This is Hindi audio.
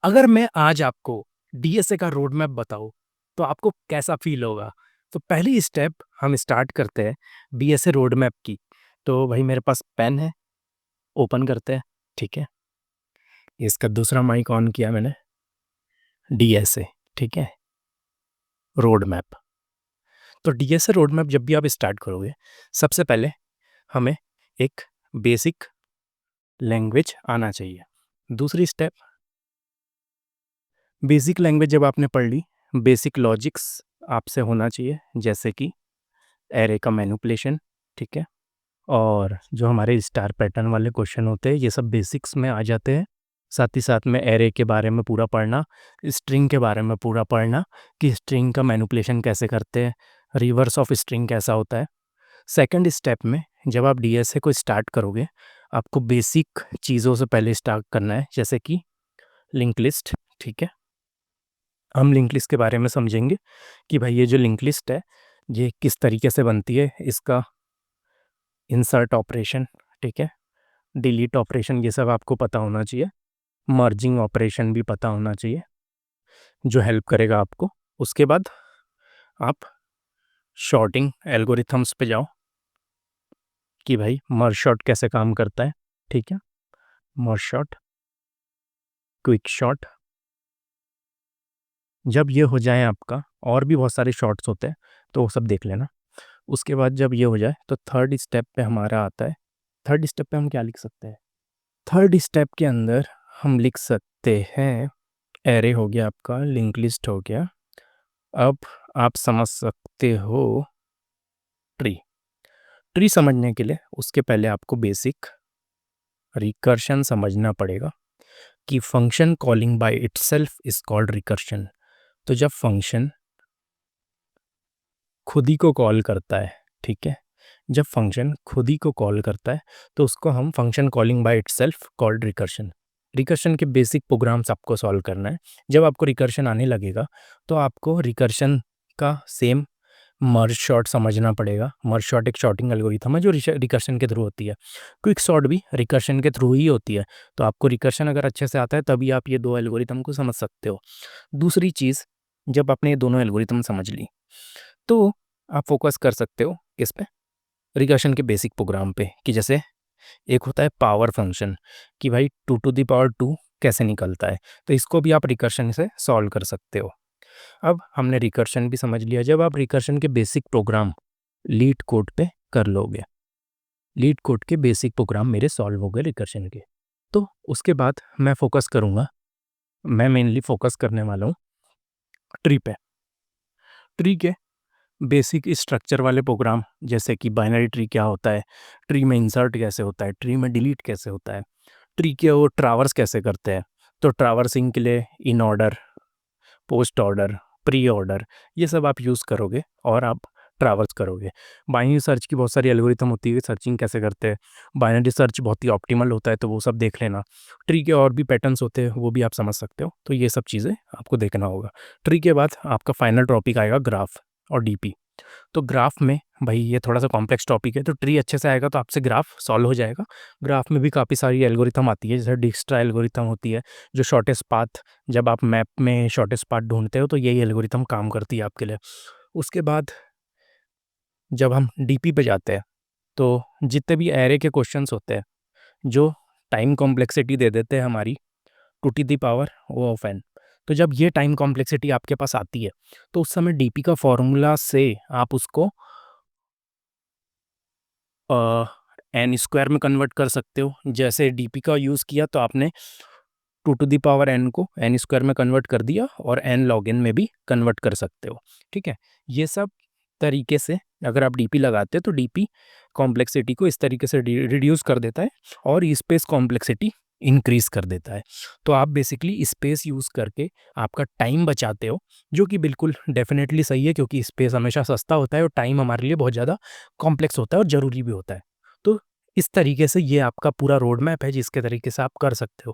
अगर मैं आज आपको डीएसए का रोड मैप बताऊँ, तो आपको कैसा फ़ील होगा? तो पहली स्टेप हम स्टार्ट करते हैं डीएसए रोड मैप की। तो भाई मेरे पास पेन है, ओपन करते हैं, ठीक है? इसका दूसरा माइक ऑन किया मैंने, डीएसए, ठीक है? Road map. तो डीएसए रोड मैप जब भी आप स्टार्ट करोगे, सबसे पहले हमें एक बेसिक लैंग्वेज आना चाहिए। दूसरी स्टेप, बेसिक लैंग्वेज जब आपने पढ़ ली, बेसिक लॉजिक्स आपसे होना चाहिए, जैसे कि एरे का मैनिपुलेशन, ठीक है? और जो हमारे स्टार पैटर्न वाले क्वेश्चन होते हैं, ये सब बेसिक्स में आ जाते हैं। साथ ही साथ में एरे के बारे में पूरा पढ़ना, स्ट्रिंग के बारे में पूरा पढ़ना कि स्ट्रिंग का मैनिपुलेशन कैसे करते हैं, रिवर्स ऑफ स्ट्रिंग कैसा होता है। सेकंड स्टेप में जब आप डीएसए को स्टार्ट करोगे, आपको बेसिक चीज़ों से पहले स्टार्ट करना है, जैसे कि लिंक लिस्ट, ठीक है? हम लिंक लिस्ट के बारे में समझेंगे कि भाई ये जो लिंक लिस्ट है, ये किस तरीके से बनती है, इसका इंसर्ट ऑपरेशन, ठीक है? डिलीट ऑपरेशन, ये सब आपको पता होना चाहिए। मर्जिंग ऑपरेशन भी पता होना चाहिए, जो हेल्प करेगा आपको। उसके बाद आप शॉर्टिंग एल्गोरिथम्स पे जाओ कि भाई मर्ज शॉर्ट कैसे काम करता है, ठीक है? मर्ज शॉर्ट, क्विक शॉर्ट, जब ये हो जाए आपका, और भी बहुत सारे शॉर्ट्स होते हैं, तो वो सब देख लेना। उसके बाद जब ये हो जाए, तो थर्ड स्टेप पे हमारा आता है। थर्ड स्टेप पे हम क्या लिख सकते हैं? थर्ड स्टेप के अंदर हम लिख सकते हैं, एरे हो गया आपका, लिंक लिस्ट हो गया। अब आप समझ सकते हो ट्री। ट्री समझने के लिए उसके पहले आपको बेसिक रिकर्शन समझना पड़ेगा कि function calling by itself is called recursion. तो जब फंक्शन खुद ही को कॉल करता है, ठीक है? जब फंक्शन खुद ही को कॉल करता है, तो उसको हम function calling by itself called recursion. Recursion के बेसिक प्रोग्राम्स आपको सॉल्व करना है। जब आपको रिकर्शन आने लगेगा, तो आपको रिकर्शन का सेम मर्ज शॉर्ट समझना पड़ेगा। मर्ज शॉर्ट एक शॉर्टिंग एल्गोरिथम है जो रिकर्शन के थ्रू होती है। क्विक सॉर्ट भी रिकर्शन के थ्रू ही होती है। तो आपको रिकर्शन अगर अच्छे से आता है, तभी आप ये दो एल्गोरिथम को समझ सकते हो। दूसरी चीज़, जब आपने ये दोनों एल्गोरिथम समझ ली, तो आप फोकस कर सकते हो किस पे? रिकर्शन के बेसिक प्रोग्राम पे, कि जैसे एक होता है पावर फंक्शन, कि भाई 2 टू द पावर 2 कैसे निकलता है। तो इसको भी आप रिकर्शन से सॉल्व कर सकते हो। अब हमने रिकर्शन भी समझ लिया। जब आप रिकर्शन के बेसिक प्रोग्राम लीड कोड पे कर लोगे, लीड कोड के बेसिक प्रोग्राम मेरे सॉल्व हो गए रिकर्शन के, तो उसके बाद मैं फोकस करूँगा, मैं मेनली फोकस करने वाला हूँ ट्री पे। ट्री के बेसिक स्ट्रक्चर वाले प्रोग्राम, जैसे कि बाइनरी ट्री क्या होता है, ट्री में इंसर्ट कैसे होता है, ट्री में डिलीट कैसे होता है, ट्री के वो ट्रावर्स कैसे करते हैं। तो ट्रावर्सिंग के लिए in order, post order, pre order, ये सब आप यूज़ करोगे और आप ट्रैवर्स करोगे। बाइनरी सर्च की बहुत सारी एल्गोरिथम होती है, सर्चिंग कैसे करते हैं। बाइनरी सर्च बहुत ही ऑप्टिमल होता है, तो वो सब देख लेना। ट्री के और भी पैटर्न्स होते हैं, वो भी आप समझ सकते हो। तो ये सब चीज़ें आपको देखना होगा। ट्री के बाद आपका फाइनल टॉपिक आएगा ग्राफ और डीपी। तो ग्राफ में भाई ये थोड़ा सा कॉम्प्लेक्स टॉपिक है, तो ट्री अच्छे से आएगा तो आपसे ग्राफ सॉल्व हो जाएगा। ग्राफ में भी काफ़ी सारी एल्गोरिथम आती है, जैसे डिक्स्ट्रा एल्गोरिथम होती है, जो शॉर्टेस्ट पाथ, जब आप मैप में शॉर्टेस्ट पाथ ढूंढते हो तो यही एल्गोरिथम काम करती है आपके लिए। उसके बाद जब हम डीपी पे जाते हैं, तो जितने भी एरे के क्वेश्चंस होते हैं, जो टाइम कॉम्प्लेक्सिटी दे देते हैं हमारी 2 टू द पावर ओ ऑफ एन। तो जब ये टाइम कॉम्प्लेक्सिटी आपके पास आती है, तो उस समय डीपी का फॉर्मूला से आप उसको एन स्क्वायर में कन्वर्ट कर सकते हो। जैसे डीपी का यूज़ किया, तो आपने 2 टू द पावर एन को एन स्क्वायर में कन्वर्ट कर दिया, और एन लॉग एन में भी कन्वर्ट कर सकते हो, ठीक है? ये सब तरीके से अगर आप डीपी लगाते हो, तो डीपी कॉम्प्लेक्सिटी को इस तरीके से रिड्यूस कर देता है और स्पेस कॉम्प्लेक्सिटी इंक्रीज कर देता है। तो आप बेसिकली स्पेस यूज़ करके आपका टाइम बचाते हो, जो कि बिल्कुल डेफिनेटली सही है, क्योंकि स्पेस हमेशा सस्ता होता है और टाइम हमारे लिए बहुत ज़्यादा कॉम्प्लेक्स होता है और ज़रूरी भी होता है। तो इस तरीके से ये आपका पूरा रोड मैप है, जिसके तरीके से आप कर सकते हो।